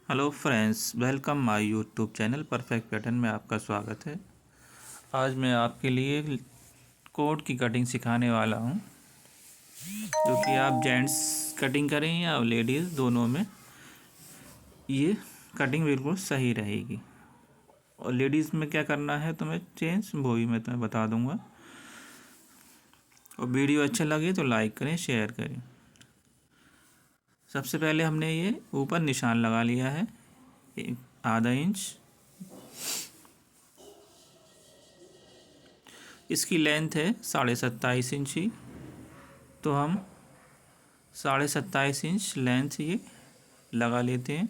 Hello friends, welcome my YouTube channel perfect pattern में आपका स्वागत है। आज मैं आपके लिए कोट की कटिंग सिखाने वाला हूं, जो कि आप जेंट्स कटिंग करें या लेडीज़, दोनों में ये कटिंग बिल्कुल सही रहेगी। और लेडीज़ में क्या करना है तुम्हें चेंज, वो भी मैं तुम्हें बता दूंगा। और वीडियो अच्छा लगे तो लाइक करें, शेयर करें। सबसे पहले हमने ये ऊपर निशान लगा लिया है, आधा इंच। इसकी लेंथ है 27.5 इंच। तो हम 27.5 इंच लेंथ ये लगा लेते हैं।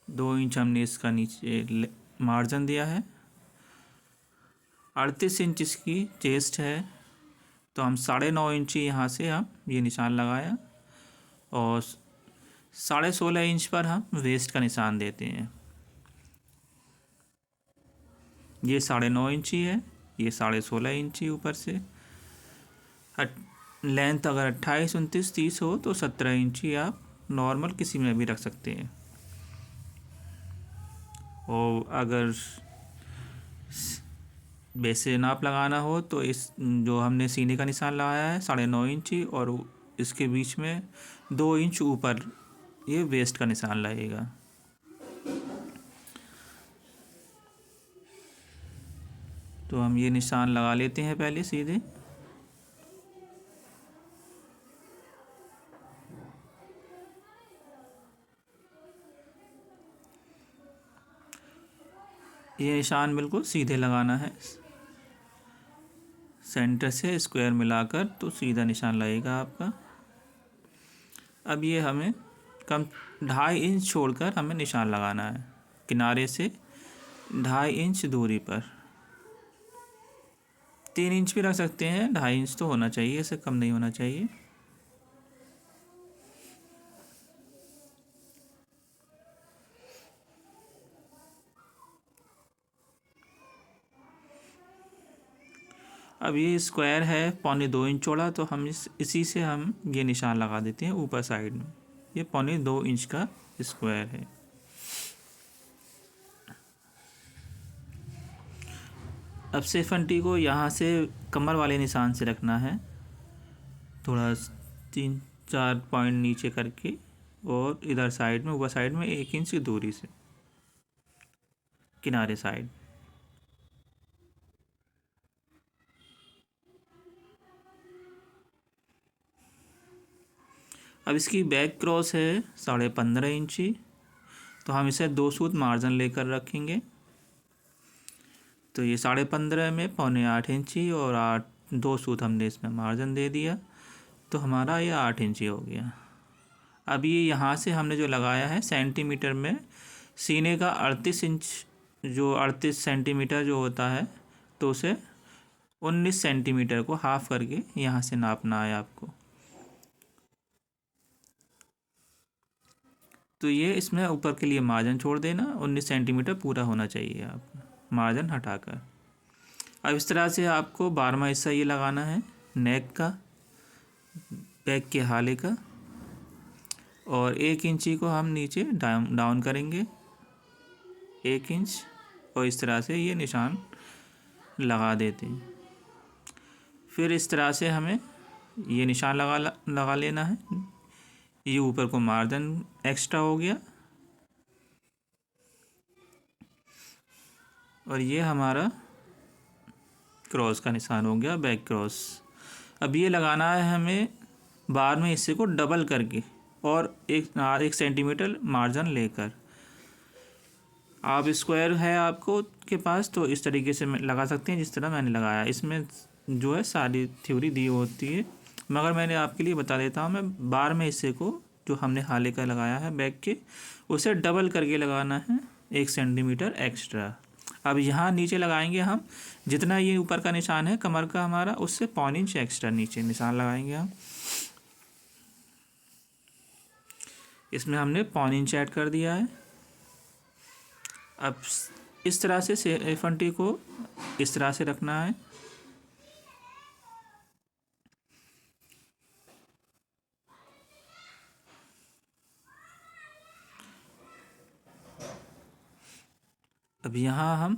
2 इंच हमने इसका नीचे मार्जिन दिया है। 38 इंच इसकी चेस्ट है, तो हम 9.5 इंच यहाँ से हम ये निशान लगाया। और 16.5 इंच पर हम वेस्ट का निशान देते हैं। ये 9.5 इंच ही है, ये 16.5 इंच ही ऊपर से। लेंथ अगर 28, 29, 30 हो तो 17 इंच ही आप नॉर्मल किसी में भी रख सकते हैं। और अगर वैसे नाप लगाना हो तो इस जो हमने सीने का निशान लगाया है 9.5 इंच, और इसके बीच में 2 इंच ऊपर ये वेस्ट का निशान लगेगा। तो हम ये निशान लगा लेते हैं पहले सीधे। ये निशान बिल्कुल सीधे लगाना है, सेंटर से स्क्वायर मिलाकर, तो सीधा निशान लगेगा आपका। अब ये हमें कम 2.5 इंच छोड़कर हमें निशान लगाना है, किनारे से 2.5 इंच दूरी पर। 3 इंच भी रख सकते हैं, 2.5 इंच तो होना चाहिए, इससे कम नहीं होना चाहिए। अब ये स्क्वायर है 2.25 इंच चौड़ा, तो हम इसी से हम ये निशान लगा देते हैं ऊपर साइड में। ये 2.25 इंच का स्क्वायर है। अब सेफंटी को यहाँ से कमर वाले निशान से रखना है, थोड़ा 3-4 पॉइंट नीचे करके, और इधर साइड में, ऊपर साइड में 1 इंच की दूरी से, किनारे साइड। अब इसकी बैक क्रॉस है 15.5 इंची, तो हम इसे 2 सूत मार्जिन लेकर रखेंगे। तो ये 15.5 में 7.25 इंची, और 2 सूत हमने इसमें मार्जिन दे दिया, तो हमारा ये 8 इंची हो गया। अब ये यहाँ से हमने जो लगाया है सेंटीमीटर में, सीने का 38 इंच, जो 38 सेंटीमीटर जो होता है, तो उसे 19 सेंटीमीटर को हाफ करके यहाँ से नापना है आपको। तो ये इसमें ऊपर के लिए मार्जिन छोड़ देना, 19 सेंटीमीटर पूरा होना चाहिए आपका, मार्जिन हटाकर। अब इस तरह से आपको 12वां हिस्सा ये लगाना है नेक का, बैक के हाले का। और 1 इंची को हम नीचे डाउन करेंगे, 1 इंच, और इस तरह से ये निशान लगा देते हैं। फिर इस तरह से हमें ये निशान लगा लेना है। ये ऊपर को मार्जिन एक्स्ट्रा हो गया, और ये हमारा क्रॉस का निशान हो गया, बैक क्रॉस। अब ये लगाना है हमें 12वें हिस्से को डबल करके, और 1 सेंटीमीटर मार्जिन लेकर। आप स्क्वायर है आपको के पास, तो इस तरीके से लगा सकते हैं जिस तरह मैंने लगाया। इसमें जो है सारी थ्योरी दी होती है, मगर मैंने आपके लिए बता देता हूँ। मैं 12वें हिस्से को जो हमने हाले का लगाया है बैक के, उसे डबल करके लगाना है, 1 सेंटीमीटर एक्स्ट्रा। अब यहाँ नीचे लगाएंगे हम, जितना ये ऊपर का निशान है कमर का हमारा, उससे 1.25 इंच एक्स्ट्रा नीचे निशान लगाएंगे हम। इसमें हमने 1.25 इंच ऐड कर दिया है। अब इस तरह से सेफंटी को इस तरह से रखना है। अब यहाँ हम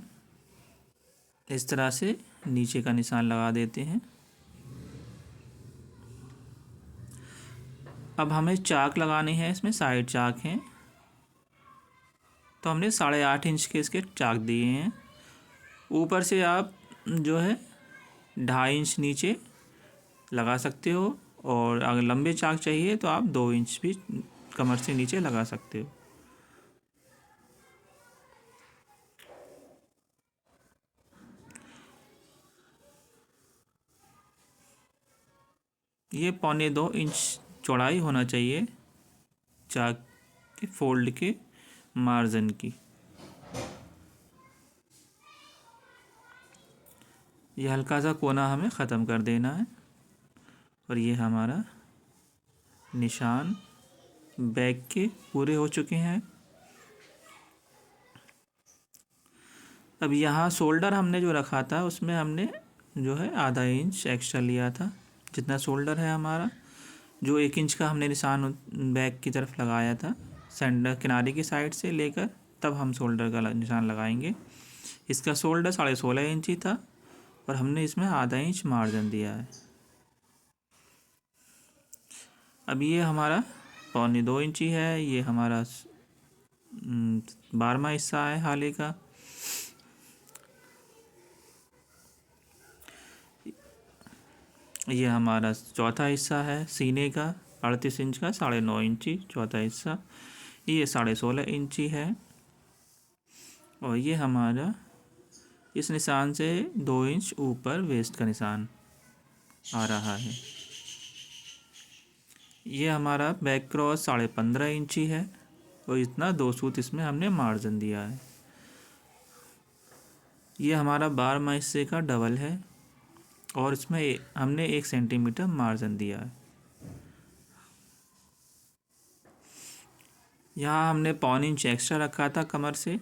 इस तरह से नीचे का निशान लगा देते हैं। अब हमें चाक लगाने हैं, इसमें साइड चाक हैं, तो हमने 8.5 इंच के इसके चाक दिए हैं। ऊपर से आप जो है 2.5 इंच नीचे लगा सकते हो, और अगर लंबे चाक चाहिए तो आप 2 इंच भी कमर से नीचे लगा सकते हो। ये 1.25 इंच चौड़ाई होना चाहिए चाक के फोल्ड के मार्जिन की। ये हल्का सा कोना हमें ख़त्म कर देना है, और ये हमारा निशान बैक के पूरे हो चुके हैं। अब यहाँ शोल्डर हमने जो रखा था उसमें हमने जो है 1/2 इंच एक्स्ट्रा लिया था। जितना शोल्डर है हमारा, जो 1 इंच का हमने निशान बैक की तरफ लगाया था, सेंटर किनारे की साइड से लेकर, तब हम शोल्डर का निशान लगाएंगे। इसका शोल्डर 16.5 इंच ही था, और हमने इसमें 1/2 इंच मार्जिन दिया है। अब ये हमारा 1.25 इंच ही है। ये हमारा 12वां हिस्सा है हाले का। ये हमारा चौथा हिस्सा है सीने का, 38 इंच का, 9.5 इंची चौथा हिस्सा। ये 16.5 इंची है, और ये हमारा इस निशान से 2 इंच ऊपर वेस्ट का निशान आ रहा है। ये हमारा बैक क्रॉस 15.5 इंची है, और इतना 2 सूत इसमें हमने मार्जिन दिया है। ये हमारा 12वां हिस्से का डबल है, और इसमें हमने 1 सेंटीमीटर मार्जिन दिया है। यहाँ हमने 1.25 इंच एक्स्ट्रा रखा था कमर से।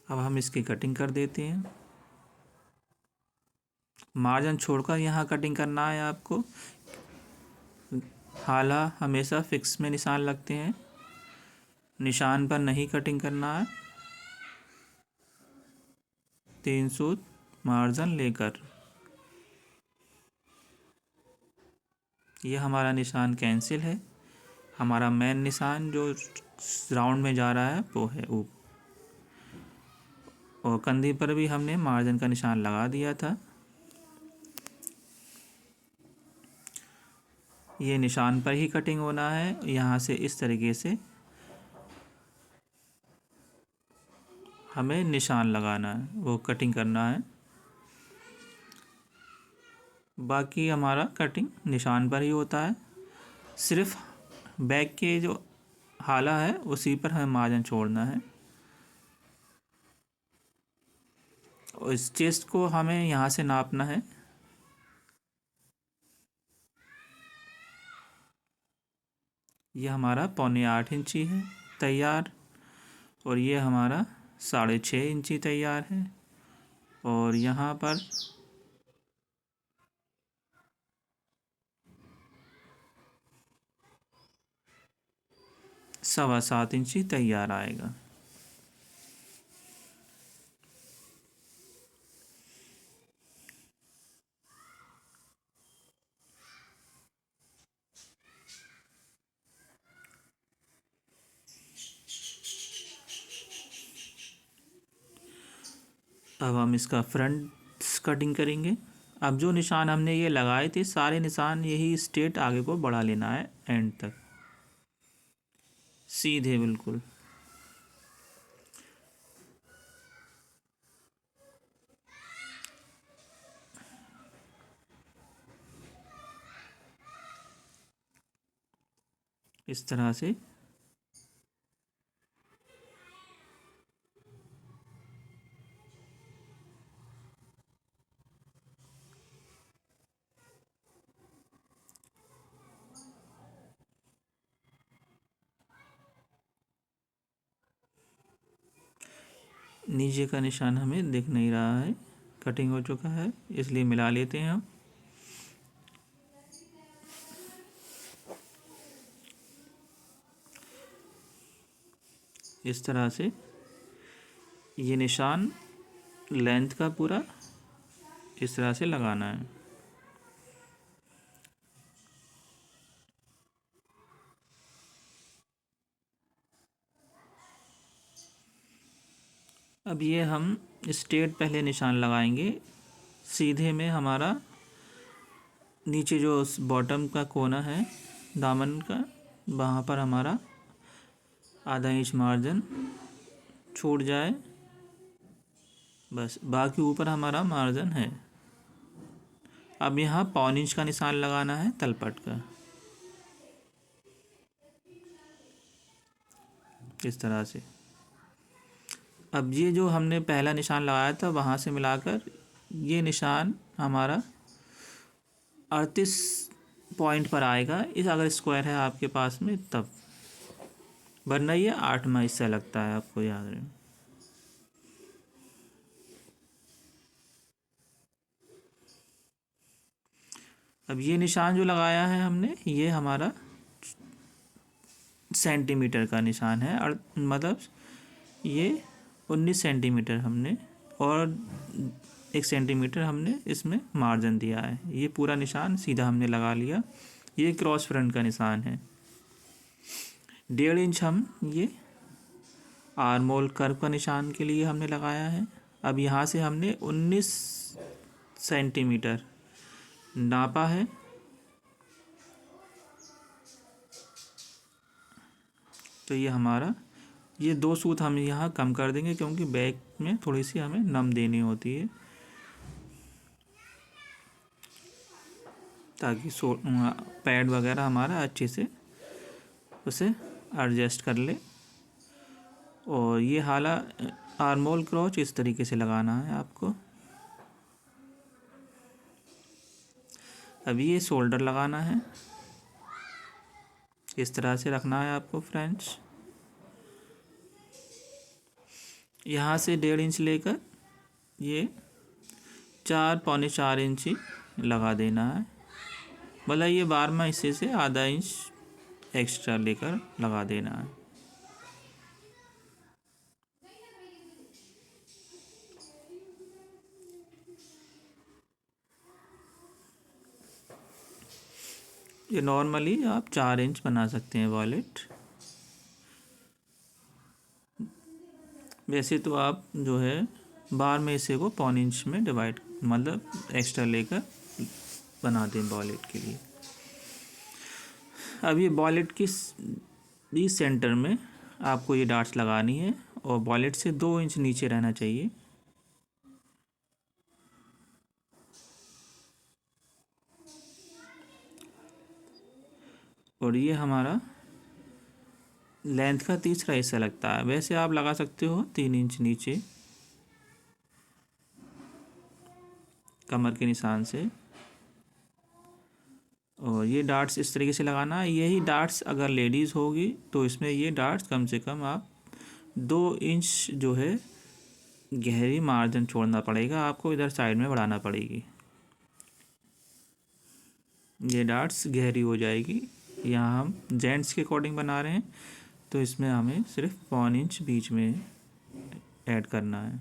अब हम इसकी कटिंग कर देते हैं। मार्जिन छोड़कर यहाँ कटिंग करना है आपको। हाला हमेशा फिक्स में निशान लगते हैं, निशान पर नहीं कटिंग करना है। 3 सूत मार्जिन लेकर ये हमारा निशान कैंसिल है। हमारा मेन निशान जो राउंड में जा रहा है वो है ऊपर, और कंधी पर भी हमने मार्जिन का निशान लगा दिया था। ये निशान पर ही कटिंग होना है। यहाँ से इस तरीके से हमें निशान लगाना है, वो कटिंग करना है। बाकी हमारा कटिंग निशान पर ही होता है। सिर्फ बैक के जो हाला है उसी पर हमें मार्जिन छोड़ना है। और इस चेस्ट को हमें यहाँ से नापना है। ये हमारा 7.25 इंची है तैयार, और ये हमारा 6.5 इंची तैयार है, और यहाँ पर 7.25 इंची तैयार आएगा। अब हम इसका फ्रंट कटिंग करेंगे। अब जो निशान हमने ये लगाए थे, सारे निशान यही स्ट्रेट आगे को बढ़ा लेना है एंड तक, सीधे बिल्कुल। इस तरह से नीचे का निशान हमें दिख नहीं रहा है, कटिंग हो चुका है, इसलिए मिला लेते हैं हम। इस तरह से ये निशान लेंथ का पूरा इस तरह से लगाना है। अब ये हम स्ट्रेट पहले निशान लगाएंगे, सीधे में हमारा नीचे जो बॉटम का कोना है दामन का, वहाँ पर हमारा आधा इंच मार्जिन छूट जाए, बस। बाकी ऊपर हमारा मार्जिन है। अब यहाँ पौन इंच का निशान लगाना है तलपट का, इस तरह से। अब ये जो हमने पहला निशान लगाया था वहाँ से मिलाकर ये निशान हमारा 38 पॉइंट पर आएगा। इस अगर स्क्वायर है आपके पास में तब, वरना ये 8वां हिस्सा लगता है, आपको याद रहे। अब ये निशान जो लगाया है हमने, ये हमारा सेंटीमीटर का निशान है, और मतलब ये 19 सेंटीमीटर हमने, और 1 सेंटीमीटर हमने इसमें मार्जिन दिया है। ये पूरा निशान सीधा हमने लगा लिया। ये क्रॉस फ्रंट का निशान है। 1.5 इंच हम ये आर्मोल कर्व का निशान के लिए हमने लगाया है। अब यहाँ से हमने 19 सेंटीमीटर नापा है। तो ये हमारा, ये 2 सूत हम यहाँ कम कर देंगे क्योंकि बैक में थोड़ी सी हमें नम देनी होती है, ताकि पैड वगैरह हमारा अच्छे से उसे एडजस्ट कर ले। और ये हाला आर्मोल क्रॉच इस तरीके से लगाना है आपको। अभी ये शोल्डर लगाना है, इस तरह से रखना है आपको फ्रेंड्स। यहाँ से 1.5 इंच लेकर ये 4 पौने 4 इंच ही लगा देना है। मतलब ये 12वां हिस्से से आधा इंच एक्स्ट्रा लेकर लगा देना है। ये नॉर्मली आप 4 इंच बना सकते हैं वॉलेट। वैसे तो आप जो है 12वें हिस्से को पौन इंच में डिवाइड, मतलब एक्स्ट्रा लेकर बना दें वॉलेट के लिए। अब ये वॉलेट की भी सेंटर में आपको ये डाट्स लगानी है, और वॉलेट से 2 इंच नीचे रहना चाहिए। और ये हमारा लेंथ का तीसरा हिस्सा लगता है। वैसे आप लगा सकते हो 3 इंच नीचे कमर के निशान से। और ये डाट्स इस तरीके से लगाना है। यही डाट्स अगर लेडीज़ होगी तो इसमें ये डाट्स कम से कम आप 2 इंच जो है गहरी मार्जिन छोड़ना पड़ेगा आपको, इधर साइड में बढ़ाना पड़ेगी। ये डाट्स गहरी हो जाएगी। यहाँ हम जेंट्स के अकॉर्डिंग बना रहे हैं, तो इसमें हमें सिर्फ पौन इंच बीच में ऐड करना है।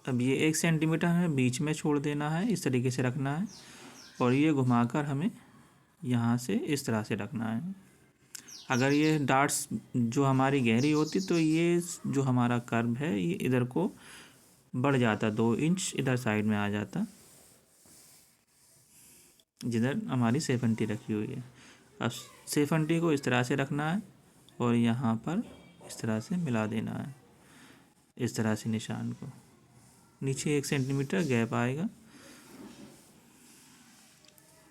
अब ये 1 सेंटीमीटर हमें बीच में छोड़ देना है, इस तरीके से रखना है। और ये घुमाकर हमें यहाँ से इस तरह से रखना है। अगर ये डाट्स जो हमारी गहरी होती तो ये जो हमारा कर्व है ये इधर को बढ़ जाता, 2 इंच इधर साइड में आ जाता, जिधर हमारी सेफंटी रखी हुई है। अब सेफंटी को इस तरह से रखना है और यहाँ पर इस तरह से मिला देना है, इस तरह से निशान को। नीचे 1 सेंटीमीटर गैप आएगा।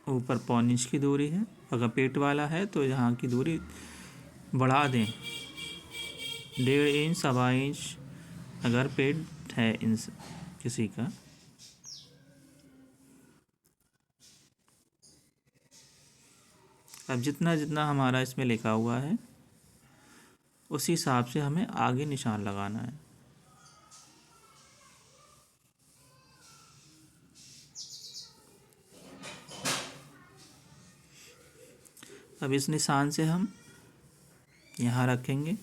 ऊपर पौन इंच की दूरी है। अगर पेट वाला है तो यहाँ की दूरी बढ़ा दें, 1.5 इंच 1.25 इंच अगर पेट है इन किसी का। अब जितना जितना हमारा इसमें लिखा हुआ है उसी हिसाब से हमें आगे निशान लगाना है। अब इस निशान से हम यहाँ रखेंगे।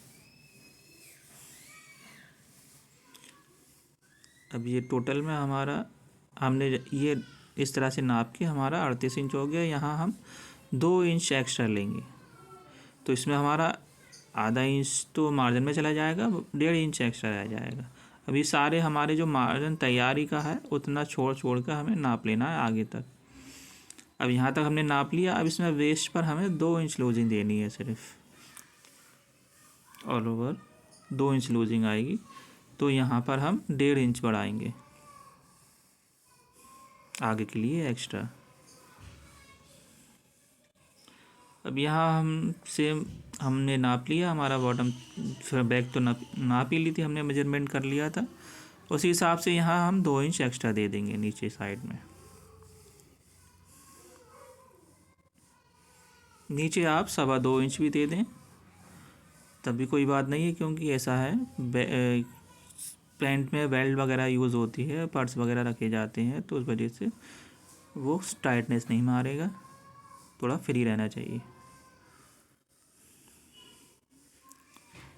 अब ये टोटल में हमारा हमने ये इस तरह से नाप के हमारा 38 इंच हो गया। यहाँ हम 2 इंच एक्स्ट्रा लेंगे, तो इसमें हमारा आधा इंच तो मार्जिन में चला जाएगा, 1.5 इंच एक्स्ट्रा रह जाएगा। अब ये सारे हमारे जो मार्जिन तैयारी का है उतना छोड़ छोड़ कर हमें नाप लेना है आगे तक। अब यहाँ तक हमने नाप लिया। अब इसमें वेस्ट पर हमें 2 इंच लूजिंग देनी है सिर्फ, ऑल ओवर 2 इंच लूजिंग आएगी। तो यहाँ पर हम 1.5 इंच बढ़ाएंगे आगे के लिए एक्स्ट्रा। अब यहाँ हम सेम हमने नाप लिया हमारा बॉटम, फिर बैक तो नाप ही ली थी हमने, मेजरमेंट कर लिया था। उसी हिसाब से यहाँ हम 2 इंच एक्स्ट्रा दे देंगे नीचे साइड में। नीचे आप 2.25 इंच भी दे दें तब भी कोई बात नहीं है, क्योंकि ऐसा है पैंट में बेल्ट वगैरह यूज़ होती है, पर्स वगैरह रखे जाते हैं, तो उस वजह से वो टाइटनेस नहीं मारेगा, थोड़ा फ्री रहना चाहिए।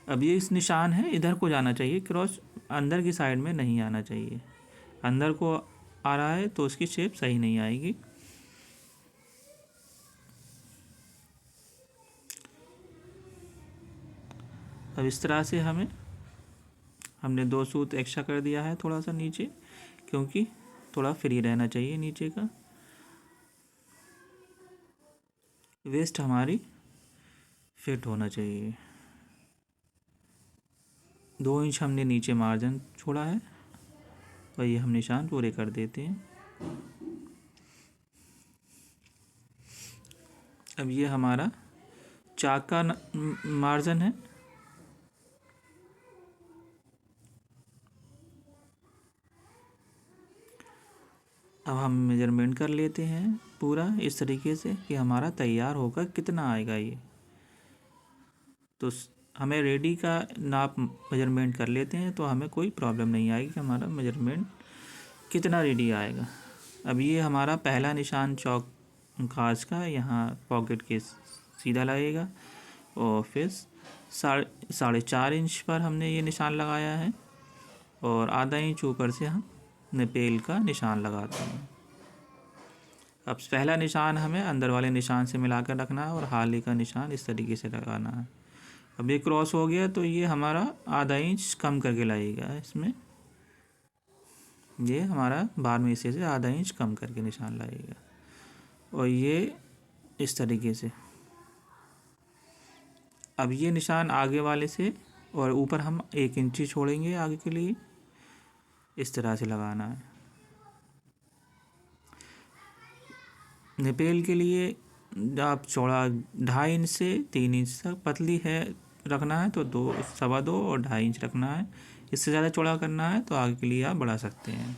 अब ये इस निशान है इधर को जाना चाहिए, क्रॉस अंदर की साइड में नहीं आना चाहिए। अंदर को आ रहा है तो उसकी शेप सही नहीं आएगी। अब इस तरह से हमने 2 सूत एक्स्ट्रा कर दिया है थोड़ा सा नीचे, क्योंकि थोड़ा फ्री रहना चाहिए नीचे का। वेस्ट हमारी फिट होना चाहिए। 2 इंच हमने नीचे मार्जिन छोड़ा है और ये हम निशान पूरे कर देते हैं। अब ये हमारा चाक का मार्जिन है। अब हम मेजरमेंट कर लेते हैं पूरा इस तरीके से कि हमारा तैयार होकर कितना आएगा ये। तो हमें रेडी का नाप मेजरमेंट कर लेते हैं तो हमें कोई प्रॉब्लम नहीं आएगी कि हमारा मेजरमेंट कितना रेडी आएगा। अब ये हमारा पहला निशान चौक काज का यहाँ पॉकेट के सीधा लगेगा, और फिर 4.5 इंच पर हमने ये निशान लगाया है, और आधा इंच ऊपर से हम निपेल का निशान लगाते हैं। अब पहला निशान हमें अंदर वाले निशान से मिलाकर रखना है और हाले का निशान इस तरीके से लगाना है। अब ये क्रॉस हो गया तो ये हमारा आधा इंच कम करके लगेगा इसमें, ये हमारा 12वें हिस्से से आधा इंच कम करके निशान लगेगा, और ये इस तरीके से। अब ये निशान आगे वाले से और ऊपर हम 1 इंच ही छोड़ेंगे आगे के लिए, इस तरह से लगाना है। निपेल के लिए आप चौड़ा 2.5 इंच से 3 इंच तक, पतली है रखना है तो 2, 2.25 और 2.5 इंच रखना है। इससे ज़्यादा चौड़ा करना है तो आगे के लिए आप बढ़ा सकते हैं।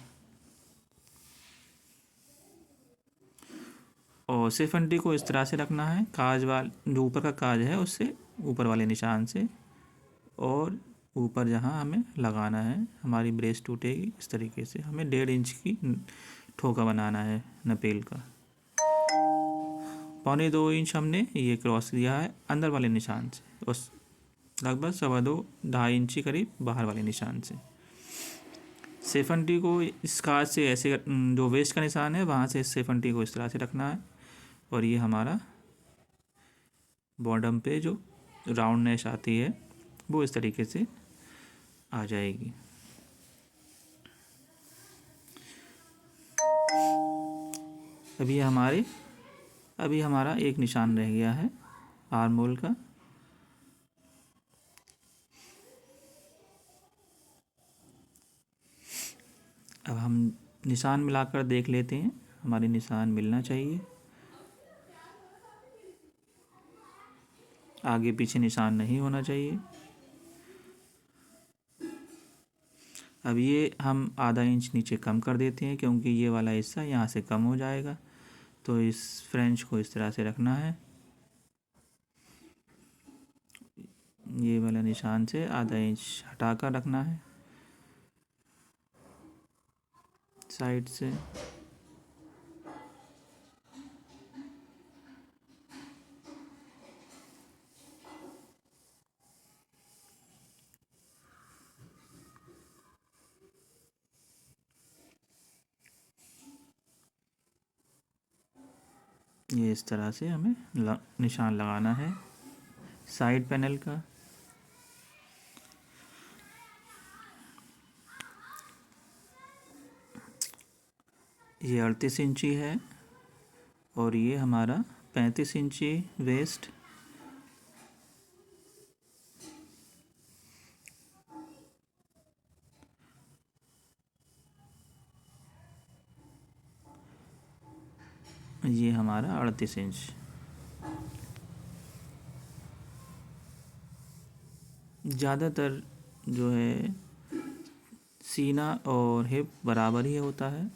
और सिफनटी को इस तरह से रखना है, काज वाल जो ऊपर का काज है उससे ऊपर वाले निशान से, और ऊपर जहाँ हमें लगाना है हमारी ब्रेस टूटेगी इस तरीके से। हमें 1.5 इंच की ठोका बनाना है नपेल का। 2.25 इंच हमने ये क्रॉस दिया है अंदर वाले निशान से, और लगभग 2.25 2.5 इंच के करीब बाहर वाले निशान से। सेफनटी को इस काज से ऐसे, जो वेस्ट का निशान है वहाँ से सेफनटी को इस तरह से रखना है, और ये हमारा बॉटम पे जो राउंडनेस आती है वो इस तरीके से आ जाएगी। अभी हमारा एक निशान रह गया है आर्म होल का। अब हम निशान मिलाकर देख लेते हैं, हमारे निशान मिलना चाहिए। आगे पीछे निशान नहीं होना चाहिए। अब ये हम आधा इंच नीचे कम कर देते हैं, क्योंकि ये वाला हिस्सा यहाँ से कम हो जाएगा। तो इस फ्रेंच को इस तरह से रखना है, ये वाला निशान से आधा इंच हटाकर रखना है साइड से। ये इस तरह से हमें निशान लगाना है साइड पैनल का। ये 38 इंची है और ये हमारा 35 इंची वेस्ट। ये हमारा 38 इंच। ज़्यादातर जो है सीना और हिप बराबर ही होता है,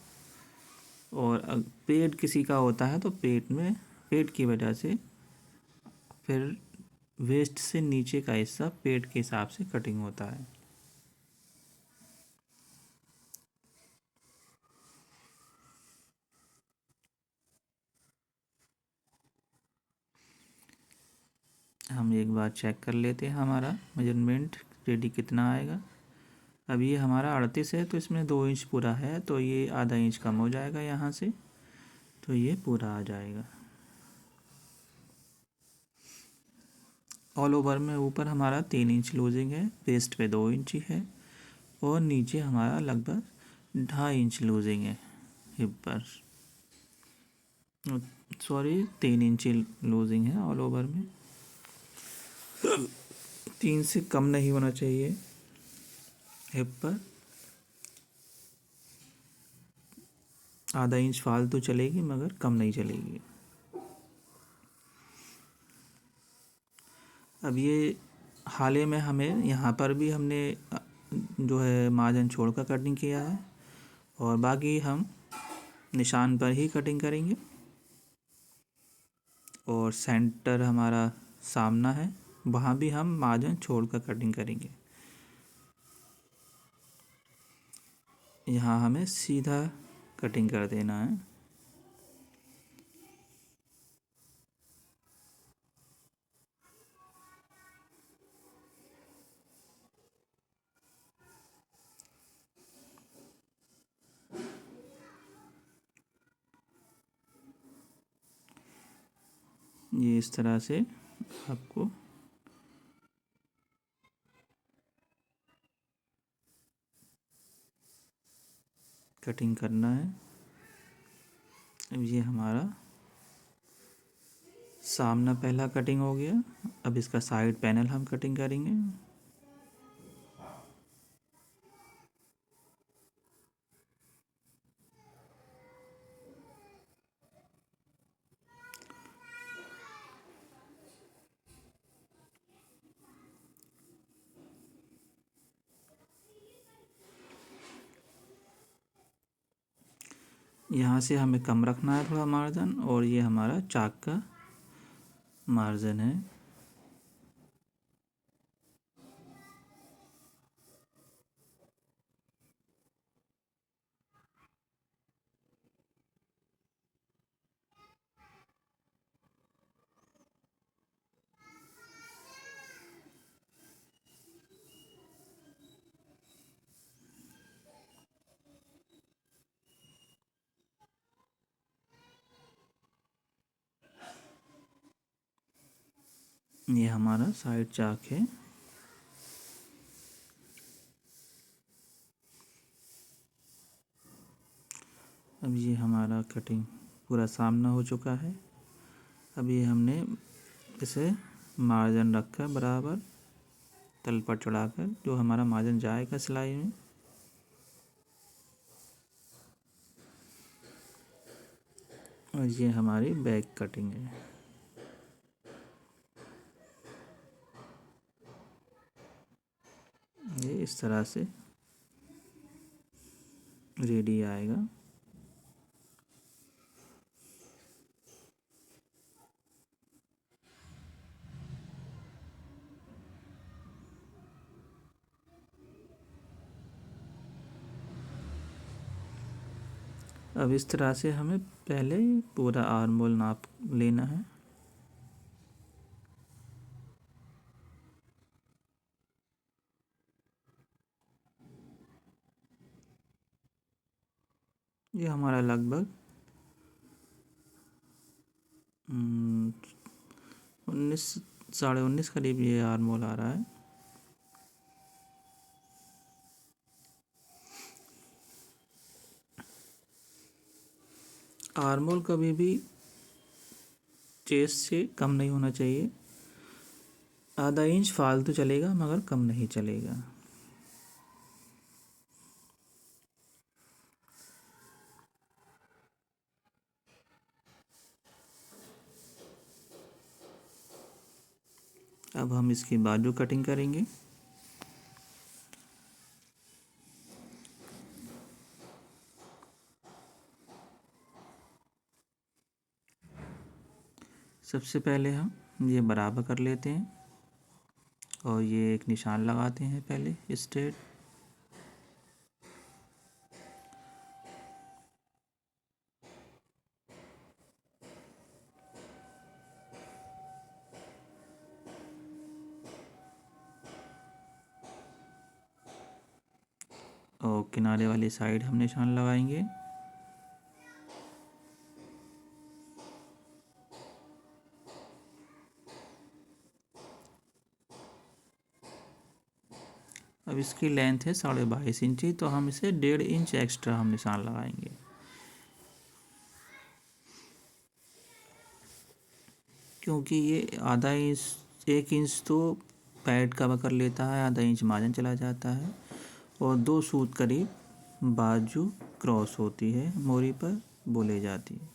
और पेट किसी का होता है तो पेट की वजह से फिर वेस्ट से नीचे का हिस्सा पेट के हिसाब से कटिंग होता है। हम एक बार चेक कर लेते हैं हमारा मेजरमेंट रेडी कितना आएगा। अब ये हमारा 38 है तो इसमें 2 इंच पूरा है, तो ये आधा इंच कम हो जाएगा यहाँ से, तो ये पूरा आ जाएगा। ऑल ओवर में ऊपर हमारा 3 इंच लूजिंग है, वेस्ट पे 2 इंची है, और नीचे हमारा लगभग 2.5 इंच लूजिंग है हिप पर। सॉरी, 3 इंची लूजिंग है ऑल ओवर में। 3 से कम नहीं होना चाहिए हिप पर। आधा इंच फालतू चलेगी मगर कम नहीं चलेगी। अब ये हाल ही में हमें यहाँ पर भी हमने जो है मार्जिन छोड़कर कटिंग किया है, और बाकी हम निशान पर ही कटिंग करेंगे। और सेंटर हमारा सामना है, वहाँ भी हम मार्जिन छोड़कर कटिंग करेंगे। यहाँ हमें सीधा कटिंग कर देना है। ये इस तरह से आपको कटिंग करना है। अब ये हमारा सामना पहला कटिंग हो गया। अब इसका साइड पैनल हम कटिंग करेंगे। यहाँ से हमें कम रखना है थोड़ा मार्जिन, और ये हमारा चाक का मार्जिन है। ये हमारा साइड चाक है। अब ये हमारा कटिंग पूरा सामना हो चुका है। अब ये हमने इसे मार्जिन रखकर बराबर तल पर चढ़ाकर जो हमारा मार्जिन जाएगा सिलाई में, और ये हमारी बैक कटिंग है। ये इस तरह से रेडी आएगा। अब इस तरह से हमें पहले पूरा आर्म होल नाप लेना है। ये हमारा लगभग 19, 19.5 करीब ये आर्मोल आ रहा है। आर्मोल कभी भी चेस्ट से कम नहीं होना चाहिए। आधा इंच फालतू चलेगा मगर कम नहीं चलेगा। अब हम इसकी बाजू कटिंग करेंगे। सबसे पहले हम ये बराबर कर लेते हैं और ये एक निशान लगाते हैं पहले स्ट्रेट। और किनारे वाली साइड हम निशान लगाएंगे। अब इसकी लेंथ है 22.5 इंची, तो हम इसे 1.5 इंच एक्स्ट्रा हम निशान लगाएंगे। क्योंकि ये आधा इंच 1 इंच तो पैड कवर कर लेता है, आधा इंच मार्जिन चला जाता है और 2 सूत करीब बाजू क्रॉस होती है मोरी पर, वो ले जाती है।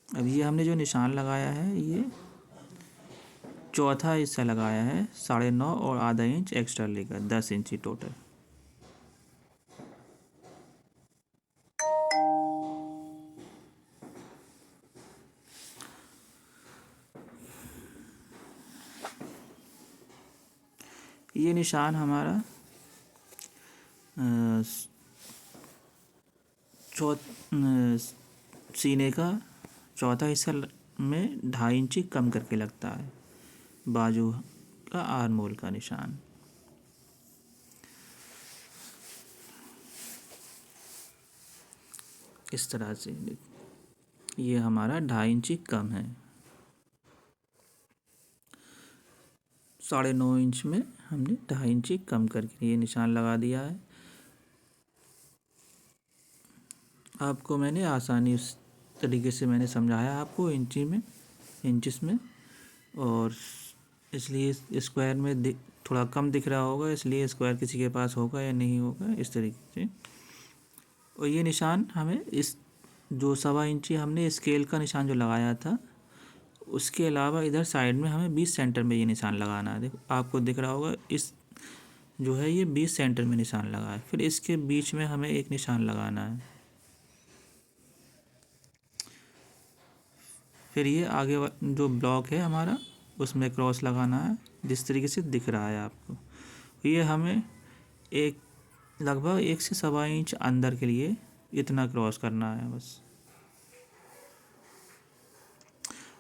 अब ये हमने जो निशान लगाया है ये चौथा हिस्सा लगाया है 9.5 और आधा इंच एक्स्ट्रा लेकर 10 इंची टोटल। ये निशान हमारा सीने का चौथा हिस्सा में 2.5 इंची कम करके लगता है, बाजू का आर्मोल का निशान। इस तरह से ये हमारा 2.5 इंची कम है। 9.5 इंच में हमने 2.5 इंची कम करके ये निशान लगा दिया है। आपको मैंने आसानी उस तरीके से मैंने समझाया आपको इंचिस में, और इसलिए स्क्वायर में थोड़ा कम दिख रहा होगा, इसलिए स्क्वायर किसी के पास होगा या नहीं होगा, इस तरीके से। और ये निशान हमें इस जो 1.25 इंची हमने स्केल का निशान जो लगाया था, उसके अलावा इधर साइड में हमें 20 सेंटर में ये निशान लगाना है। देखो आपको दिख रहा होगा, इस जो है ये 20 सेंटर में निशान लगा है। फिर इसके बीच में हमें एक निशान लगाना है। फिर ये आगे जो ब्लॉक है हमारा उसमें क्रॉस लगाना है, जिस तरीके से दिख रहा है आपको। ये हमें लगभग 1 से 1.25 इंच अंदर के लिए इतना क्रॉस करना है बस।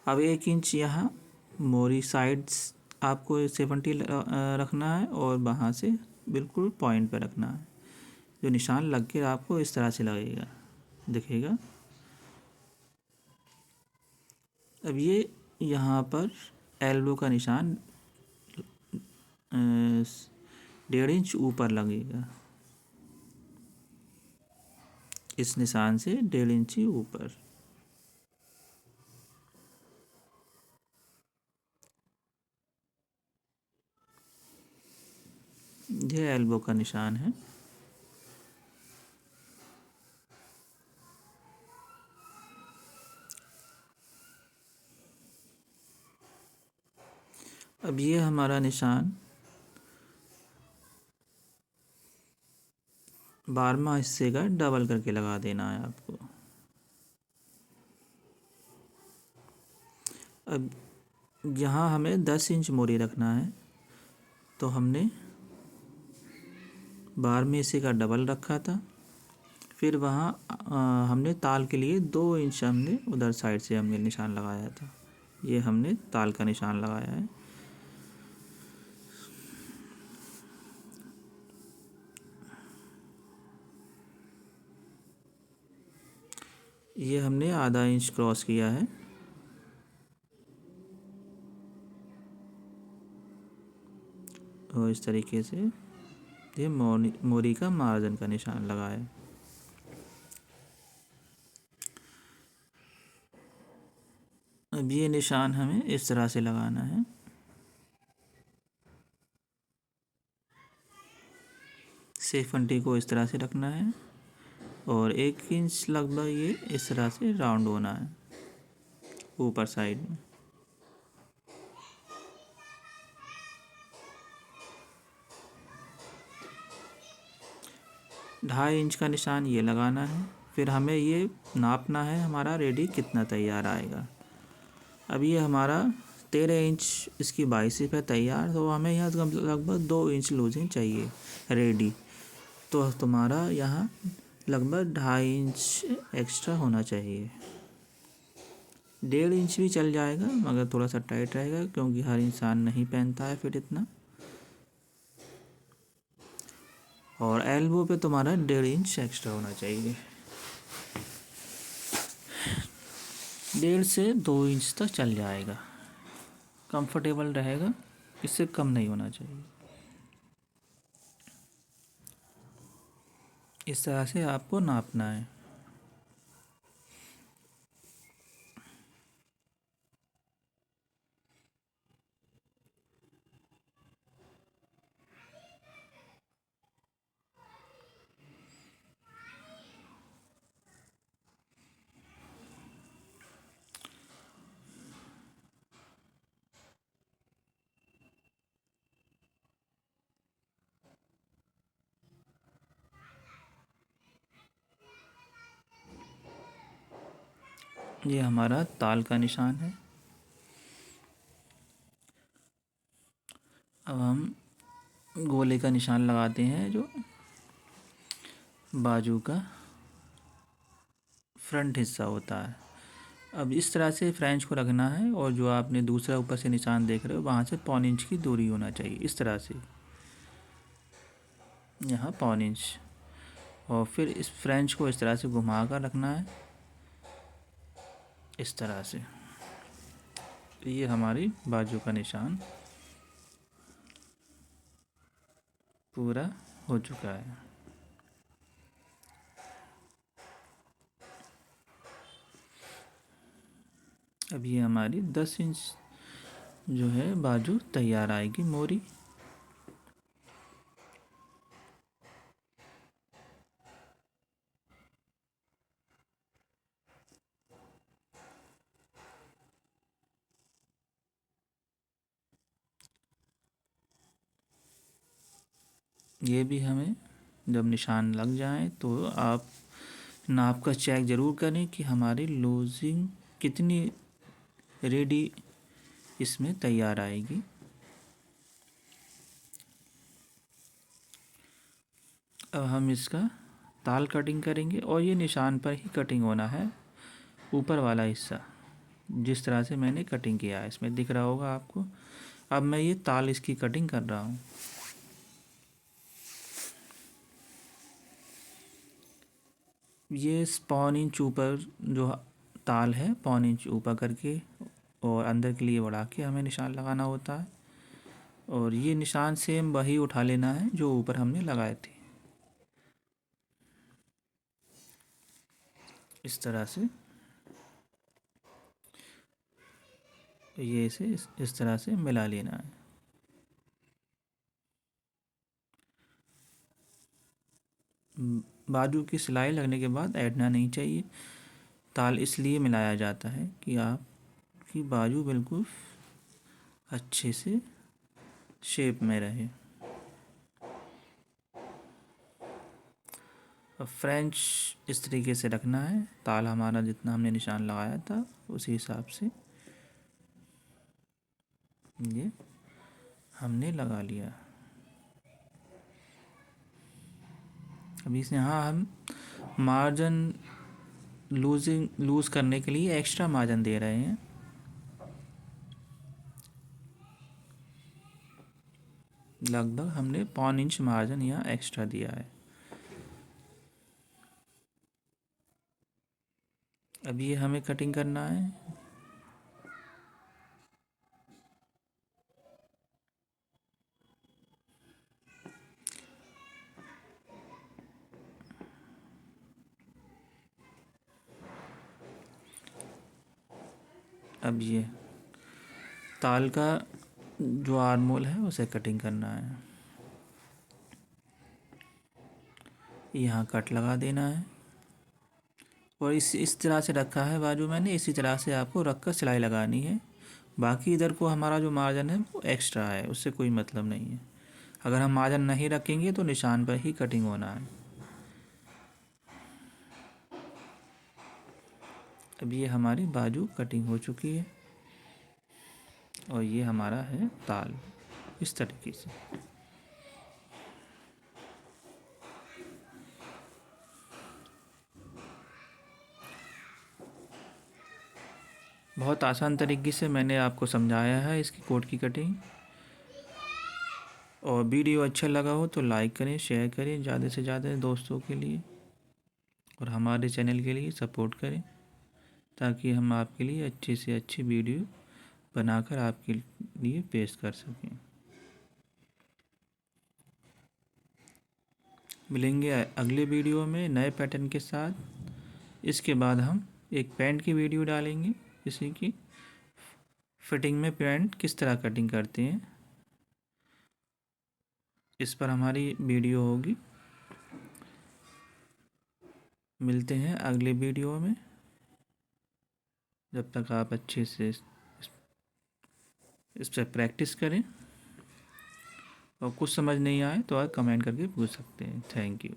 अब 1 इंच यहाँ मोरी साइड्स आपको 70 रखना है और वहाँ से बिल्कुल पॉइंट पे रखना है। जो निशान लग के आपको इस तरह से लगेगा, दिखेगा। अब ये यहाँ पर एल्बो का निशान 1.5 इंच ऊपर लगेगा, इस निशान से 1.5 इंची ऊपर। यह एल्बो का निशान है। अब ये हमारा निशान 12वां हिस्से का डबल करके लगा देना है आपको। अब यहाँ हमें 10 इंच मोरी रखना है, तो हमने 12वें हिस्से का डबल रखा था। फिर वहाँ हमने ताल के लिए 2 इंच हमने उधर साइड से हमने निशान लगाया था। ये हमने ताल का निशान लगाया है। ये हमने आधा इंच क्रॉस किया है। और इस तरीके से ये मोरी का मार्जिन का निशान लगा है। अब ये निशान हमें इस तरह से लगाना है। सेफंटी को इस तरह से रखना है और 1 इंच लगभग ये इस तरह से राउंड होना है ऊपर साइड में। ढाई इंच का निशान ये लगाना है। फिर हमें ये नापना है हमारा रेडी कितना तैयार आएगा। अब ये हमारा 13 इंच इसकी बाइसिप है तैयार, तो हमें यहाँ लगभग 2 इंच लूजिंग चाहिए रेडी। तो तुम्हारा यहाँ लगभग 2.5 इंच एक्स्ट्रा होना चाहिए। 1.5 इंच भी चल जाएगा मगर थोड़ा सा टाइट रहेगा क्योंकि हर इंसान नहीं पहनता है फिट इतना। और एल्बो पे तुम्हारा 1.5 इंच एक्स्ट्रा होना चाहिए। 1.5 से 2 इंच तक चल जाएगा, कंफर्टेबल रहेगा, इससे कम नहीं होना चाहिए। इस तरह से आपको नापना है। ये हमारा ताल का निशान है। अब हम गोले का निशान लगाते हैं जो बाजू का फ्रंट हिस्सा होता है। अब इस तरह से फ्रेंच को रखना है और जो आपने दूसरा ऊपर से निशान देख रहे हो वहाँ से 1.25 इंच की दूरी होना चाहिए इस तरह से, यहाँ 1.25 इंच। और फिर इस फ्रेंच को इस तरह से घुमा कर रखना है इस तरह से। ये हमारी बाजू का निशान पूरा हो चुका है। अब ये हमारी 10 इंच जो है बाजू तैयार आएगी मोरी। ये भी हमें जब निशान लग जाए तो आप नाप का चेक ज़रूर करें कि हमारी लूजिंग कितनी रेडी इसमें तैयार आएगी। अब हम इसका ताल कटिंग करेंगे और ये निशान पर ही कटिंग होना है। ऊपर वाला हिस्सा जिस तरह से मैंने कटिंग किया है इसमें दिख रहा होगा आपको। अब मैं ये ताल इसकी कटिंग कर रहा हूँ। ये 1.25 इंच ऊपर जो ताल है 1.25 इंच ऊपर करके और अंदर के लिए बढ़ा के हमें निशान लगाना होता है। और ये निशान सेम वही उठा लेना है जो ऊपर हमने लगाए थे इस तरह से। ये इसे इस तरह से मिला लेना है। बाजू की सिलाई लगने के बाद ऐंठना नहीं चाहिए। ताल इसलिए मिलाया जाता है कि आपकी बाजू बिल्कुल अच्छे से शेप में रहे। अब फ्रेंच इस तरीके से रखना है, ताल हमारा जितना हमने निशान लगाया था उसी हिसाब से ये हमने लगा लिया। अभी इस यहाँ हम मार्जिन लूज़ करने के लिए एक्स्ट्रा मार्जिन दे रहे हैं। लगभग हमने 1.25 इंच मार्जिन यहाँ एक्स्ट्रा दिया है। अब ये हमें कटिंग करना है। अब ये ताल का जो आर्मोल है उसे कटिंग करना है। यहाँ कट लगा देना है और इस तरह से रखा है बाजू मैंने, इसी तरह से आपको रख कर सिलाई लगानी है। बाकी इधर को हमारा जो मार्जिन है वो एक्स्ट्रा है, उससे कोई मतलब नहीं है। अगर हम मार्जिन नहीं रखेंगे तो निशान पर ही कटिंग होना है। अब ये हमारी बाजू कटिंग हो चुकी है और ये हमारा है ताल इस तरीके से। बहुत आसान तरीके से मैंने आपको समझाया है इसकी कोट की कटिंग। और वीडियो अच्छा लगा हो तो लाइक करें, शेयर करें ज़्यादा से ज़्यादा दोस्तों के लिए, और हमारे चैनल के लिए सपोर्ट करें ताकि हम आपके लिए अच्छी से अच्छी वीडियो बनाकर आपके लिए पेश कर सकें। मिलेंगे अगले वीडियो में नए पैटर्न के साथ। इसके बाद हम एक पैंट की वीडियो डालेंगे, इसी की फिटिंग में पैंट किस तरह कटिंग करते हैं, इस पर हमारी वीडियो होगी। मिलते हैं अगले वीडियो में। जब तक आप अच्छे से इस पर प्रैक्टिस करें, और कुछ समझ नहीं आए तो आप कमेंट करके पूछ सकते हैं। Thank you.